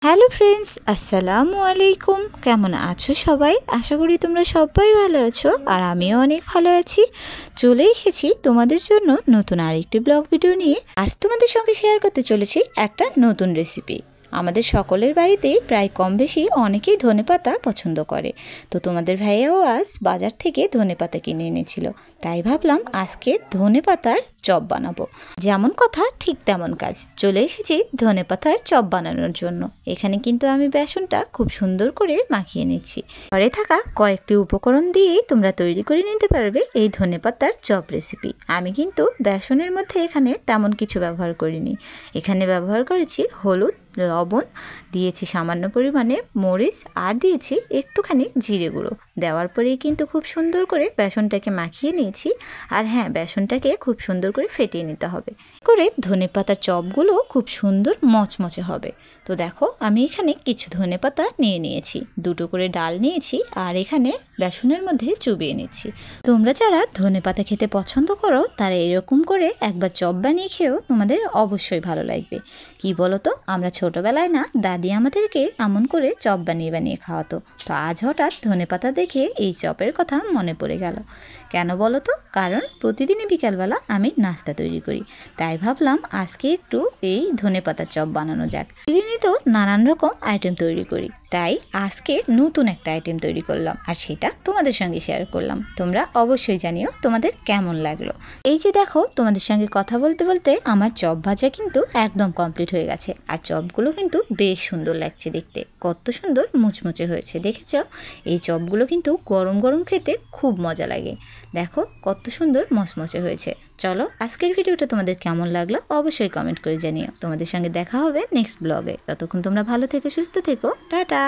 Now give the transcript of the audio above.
Hello friends, আসসালামু আলাইকুম। কেমন আছো সবাই? আশা করি তোমরা সবাই ভালো আছো, আর আমিও অনেক ভালো আছি। চলে এসেছি তোমাদের জন্য নতুন আরেকটি ব্লগ ভিডিও নিয়ে। আজ তোমাদের সঙ্গে শেয়ার করতে চলেছি একটা নতুন রেসিপি। আমাদের সকলের বাড়িতেই প্রায় কম বেশি অনেকেই ধনেপাতা পছন্দ করে। তো তোমাদের ভাইয়াও আজ বাজার থেকে ধনেপাতা কিনে এনেছিল, তাই ভাবলাম আজকে ধনেপাতার চপ বানাবো। যেমন কথা ঠিক তেমন কাজ, চলে এসেছি ধনেপাতার চপ বানানোর জন্য। এখানে কিন্তু আমি বেসনটা খুব সুন্দর করে মাখিয়ে নিচ্ছি। ঘরে থাকা কয়েকটি উপকরণ দিয়েই তোমরা তৈরি করে নিতে পারবে এই ধনেপাতার চপ রেসিপি। আমি কিন্তু বেসনের মধ্যে এখানে তেমন কিছু ব্যবহার করিনি। এখানে ব্যবহার করেছি হলুদ, লবণ, দিয়েছি সামান্য পরিমাণে মরিচ, আর দিয়েছি একটুখানি জিরে গুঁড়ো। দেওয়ার পরেই কিন্তু খুব সুন্দর করে বেসনটাকে মাখিয়ে নিয়েছি। আর হ্যাঁ, বেসনটাকে খুব সুন্দর করে ফেটিয়ে নিতে হবে, করে ধনেপাতার চপগুলো খুব সুন্দর মচমচে হবে। তো দেখো, আমি এখানে কিছু ধনেপাতা নিয়ে নিয়েছি, দুটো করে ডাল নিয়েছি, আর এখানে বেসনের মধ্যে চুবিয়ে নিচ্ছি। তোমরা যারা ধনেপাতা খেতে পছন্দ করো তারা এরকম করে একবার চপ বানিয়ে খেয়েও তোমাদের অবশ্যই ভালো লাগবে। কি বলো তো, আমরা ছোটবেলায় না দাদি আমাদেরকে এমন করে চপ বানিয়ে বানিয়ে খাওয়াতো। তো আজ হঠাৎ ধনেপাতা দেখে এই চপের কথা মনে পড়ে গেল। কেন বলো তো? কারণ প্রতিদিনই বিকালবেলা আমি নাস্তা তৈরি করি, তাই ভাবলাম আজকে একটু এই ধনেপাতার চপ বানানো যাক। প্রতিদিনই তো নানান রকম আইটেম তৈরি করি, তাই আজকে নতুন একটা আইটেম তৈরি করলাম, আর সেটা তোমাদের সঙ্গে শেয়ার করলাম। তোমরা অবশ্যই জানিও তোমাদের কেমন লাগলো। এই যে দেখো, তোমাদের সঙ্গে কথা বলতে বলতে আমার চপ ভাজা কিন্তু একদম কমপ্লিট হয়ে গেছে, আর চপগুলো কিন্তু বেশ সুন্দর লাগছে দেখতে। কত সুন্দর মুচমুচে হয়েছে দেখেছ? এই চপগুলো কিন্তু গরম গরম খেতে খুব মজা লাগে। দেখো কত সুন্দর মচমচে হয়েছে। চলো, আজকের ভিডিওটা তোমাদের কেমন লাগলো অবশ্যই কমেন্ট করে জানিও। তোমাদের সঙ্গে দেখা হবে নেক্সট ব্লগে। ততক্ষণ তোমরা ভালো থেকো, সুস্থ থেকো, টাটা।